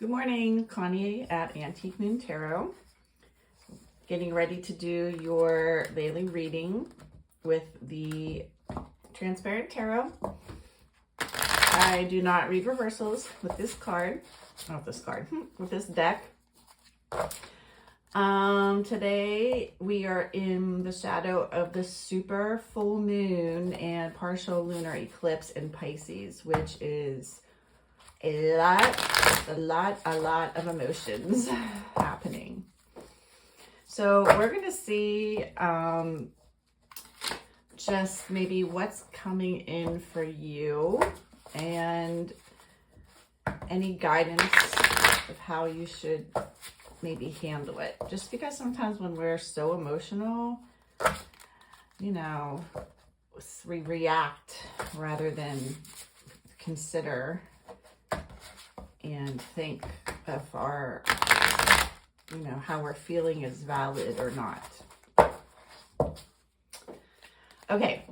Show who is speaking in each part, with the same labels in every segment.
Speaker 1: Good morning, Connie at Antique Moon Tarot. Getting ready to do your daily reading with the Transparent Tarot. I do not read reversals with this card, with this deck. Today we are in the shadow of the super full moon and partial lunar eclipse in Pisces, which is a lot of emotions happening. So we're going to see just maybe what's coming in for you and any guidance of how you should maybe handle it. Just because sometimes when we're so emotional, you know, we react rather than consider and think of our, how we're feeling is valid or not. Okay.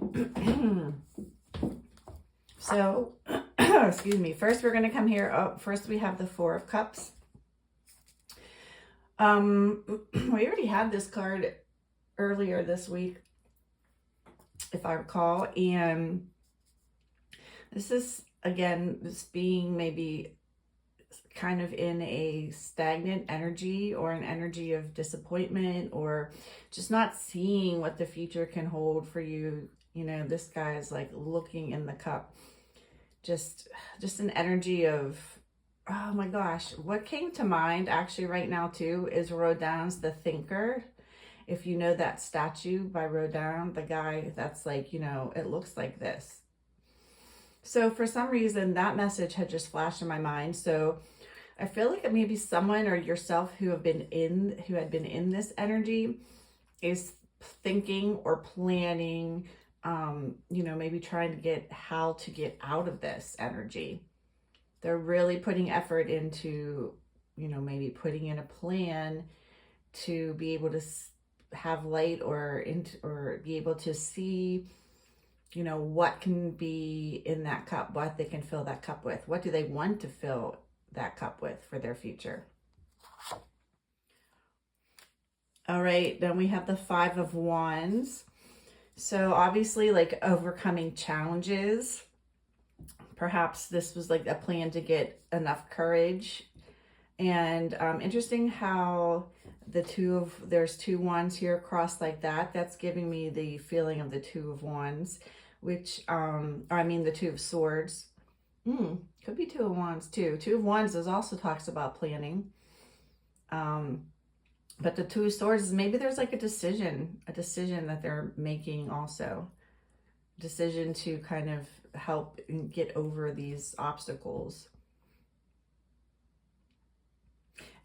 Speaker 1: So, excuse me. First, we're going to come here. First, we have the Four of Cups. We already had this card earlier this week, if I recall. And this is, again, this being maybe kind of in a stagnant energy or an energy of disappointment or just not seeing what the future can hold for you. You know, this guy is like looking in the cup. Just an energy of, oh my gosh, what came to mind actually right now too is Rodin's The Thinker. If you know that statue by Rodin, the guy that's like, it looks like this. So for some reason that message had just flashed in my mind. So I feel like maybe someone or yourself who had been in this energy is thinking or planning, maybe trying to get how to get out of this energy. They're really putting effort into, maybe putting in a plan to be able to have light or be able to see, what can be in that cup, what they can fill that cup with. What do they want to fill that cup with for their future? All right, then we have the Five of Wands. So obviously, like overcoming challenges. Perhaps this was like a plan to get enough courage. And interesting how there's two wands here crossed like that. That's giving me the feeling of the Two of Wands, which, the Two of Swords. Could be Two of Wands too. Two of Wands also talks about planning. But the Two of Swords is maybe there's like a decision that they're making also. Decision to kind of help get over these obstacles.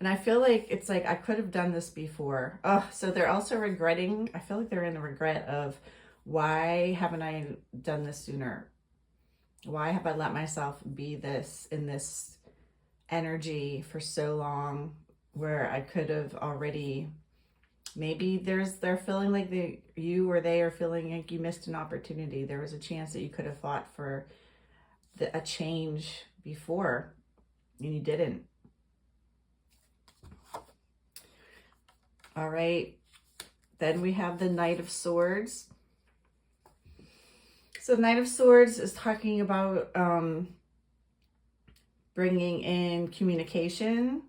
Speaker 1: And I feel like it's like, I could have done this before. Oh, so they're also regretting. I feel like they're in a regret of, why haven't I done this sooner? Why have I let myself be in this energy for so long, where I could have already, maybe they're feeling like they are feeling like you missed an opportunity. There was a chance that you could have fought for a change before and you didn't. All right. Then we have the Knight of Swords. So Knight of Swords is talking about bringing in communication,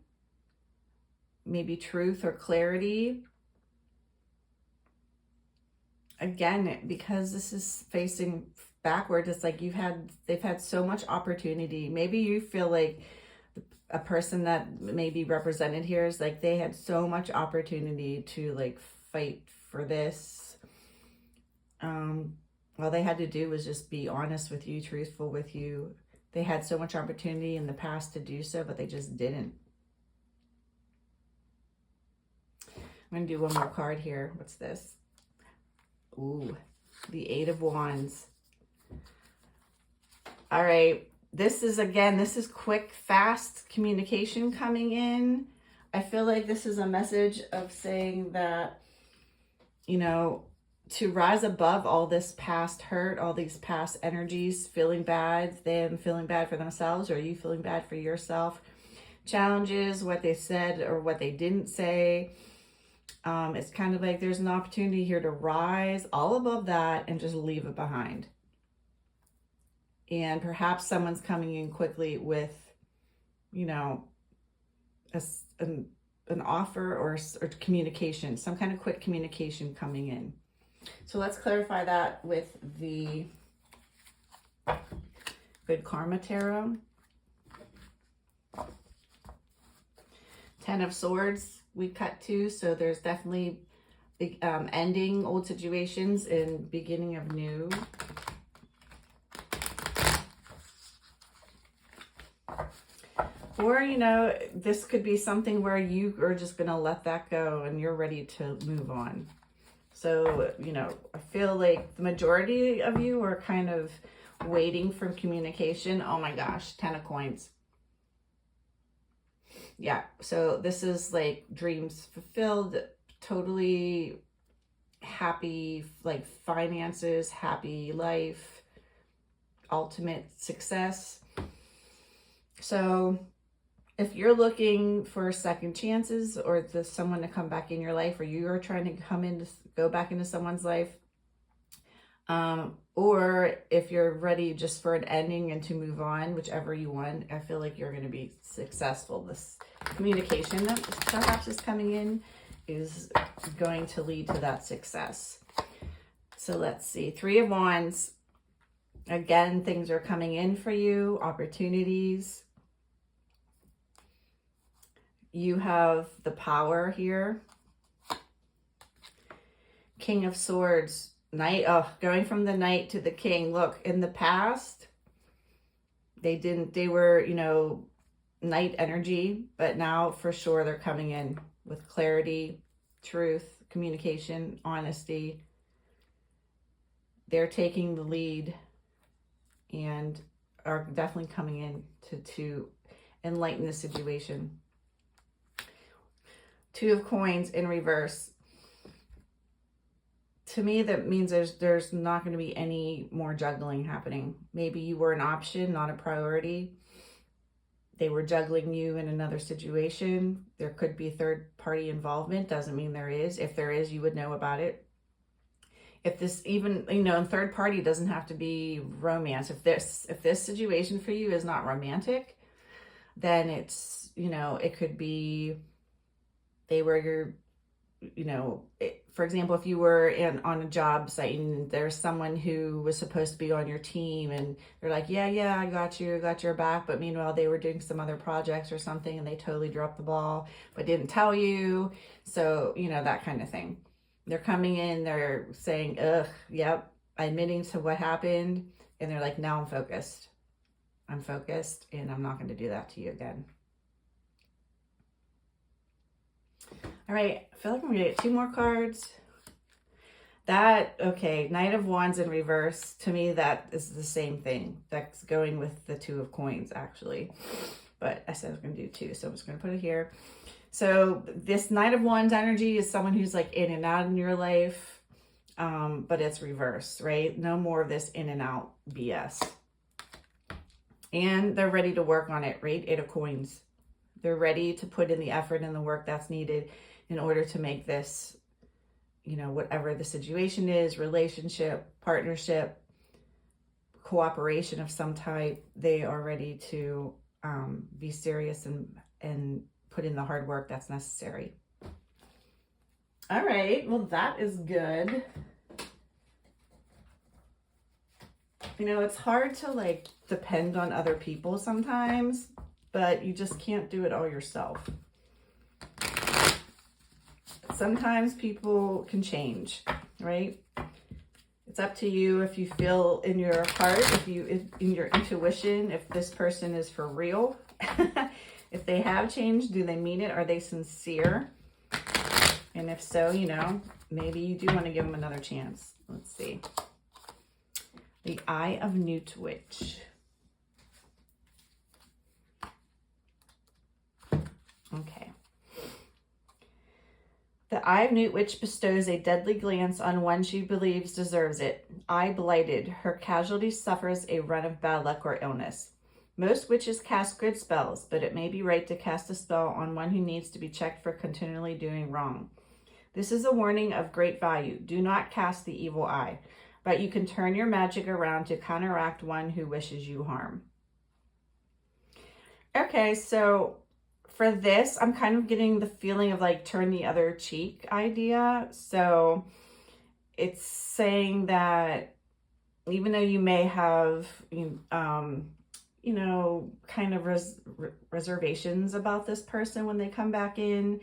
Speaker 1: maybe truth or clarity. Again, because this is facing backward, it's like they've had so much opportunity. Maybe you feel like a person that may be represented here is like they had so much opportunity to like fight for this. All they had to do was just be honest with you, truthful with you. They had so much opportunity in the past to do so, but they just didn't. I'm going to do one more card here. What's this? Ooh, the Eight of Wands. All right. This is quick, fast communication coming in. I feel like this is a message of saying that, to rise above all this past hurt, all these past energies, feeling bad, them feeling bad for themselves, or you feeling bad for yourself, challenges, what they said or what they didn't say. It's kind of like there's an opportunity here to rise all above that and just leave it behind. And perhaps someone's coming in quickly with, you know, an offer or communication, some kind of quick communication coming in. So let's clarify that with the Good Karma Tarot. 10 of Swords we cut to, so there's definitely ending old situations and beginning of new. Or, you know, this could be something where you are just going to let that go and you're ready to move on. So, you know, I feel like the majority of you are kind of waiting for communication. Oh my gosh, 10 of Coins. Yeah, so this is like dreams fulfilled, totally happy, like finances, happy life, ultimate success. So if you're looking for second chances or someone to come back in your life, or you are trying to go back into someone's life, or if you're ready just for an ending and to move on, whichever you want, I feel like you're going to be successful. This communication that perhaps is coming in is going to lead to that success. So let's see. 3 of Wands. Again, things are coming in for you, opportunities. You have the Power here. King of Swords. Knight, going from the Knight to the King. Look, in the past, they were, you know, Knight energy, but now for sure they're coming in with clarity, truth, communication, honesty. They're taking the lead and are definitely coming in to enlighten the situation. 2 of Coins in reverse. To me, that means there's not going to be any more juggling happening. Maybe you were an option, not a priority. They were juggling you in another situation. There could be third-party involvement. Doesn't mean there is. If there is, you would know about it. If this even, you know, third party doesn't have to be romance. If this situation for you is not romantic, then it's, you know, it could be they were your, you know, for example, if you were on a job site and there's someone who was supposed to be on your team and they're like, yeah, I got your back. But meanwhile, they were doing some other projects or something and they totally dropped the ball, but didn't tell you. So, you know, that kind of thing. They're coming in, they're saying, yep, admitting to what happened. And they're like, now I'm focused and I'm not going to do that to you again. All right, I feel like I'm going to get 2 more cards. Okay, Knight of Wands in reverse. To me, that is the same thing. That's going with the 2 of Coins, actually. But I said I was going to do 2, so I'm just going to put it here. So this Knight of Wands energy is someone who's like in and out in your life, but it's reverse, right? No more of this in and out BS. And they're ready to work on it, right? 8 of Coins. They're ready to put in the effort and the work that's needed in order to make this, you know, whatever the situation is, relationship, partnership, cooperation of some type, they are ready to be serious and put in the hard work that's necessary. All right, well, that is good. You know, it's hard to like depend on other people sometimes, but you just can't do it all yourself. Sometimes people can change, right? It's up to you if you feel in your heart, in your intuition, if this person is for real. If they have changed, do they mean it? Are they sincere? And if so, you know, maybe you do want to give them another chance. Let's see. The Eye of Newt Witch. Okay. The Eye of Newt Witch bestows a deadly glance on one she believes deserves it. Eye blighted, her casualty suffers a run of bad luck or illness. Most witches cast good spells, but it may be right to cast a spell on one who needs to be checked for continually doing wrong. This is a warning of great value. Do not cast the evil eye, but you can turn your magic around to counteract one who wishes you harm. Okay, so for this, I'm kind of getting the feeling of like turn the other cheek idea. So it's saying that even though you may have, kind of reservations about this person when they come back in,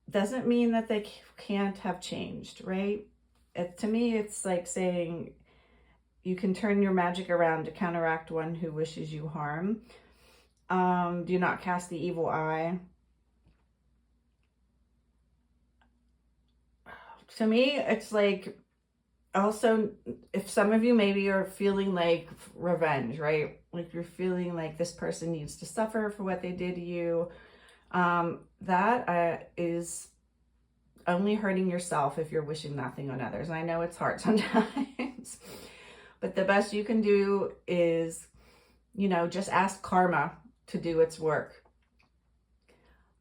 Speaker 1: doesn't mean that they can't have changed, right? To me, it's like saying you can turn your magic around to counteract one who wishes you harm. Do not cast the evil eye. To me, it's like, also, if some of you maybe are feeling like revenge, right? Like you're feeling like this person needs to suffer for what they did to you. That is only hurting yourself if you're wishing nothing on others. And I know it's hard sometimes, but the best you can do is, just ask karma to do its work.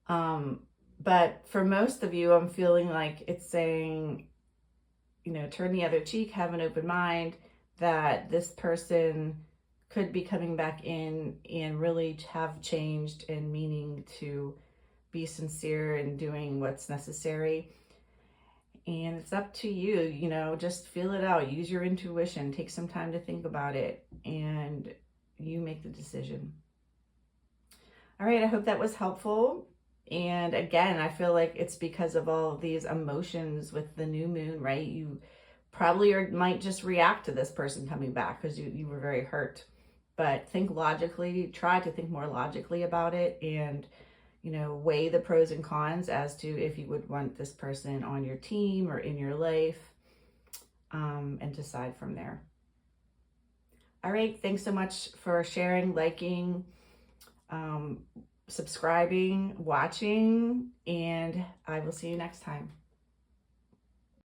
Speaker 1: But for most of you, I'm feeling like it's saying, turn the other cheek, have an open mind, that this person could be coming back in and really have changed and meaning to be sincere and doing what's necessary. And it's up to you, just feel it out, use your intuition, take some time to think about it, and you make the decision. All right, I hope that was helpful. And again, I feel like it's because of all of these emotions with the new moon, right? You probably might just react to this person coming back because you were very hurt. But think logically, try to think more logically about it, and weigh the pros and cons as to if you would want this person on your team or in your life, and decide from there. All right, thanks so much for sharing, liking, subscribing, watching, and I will see you next time.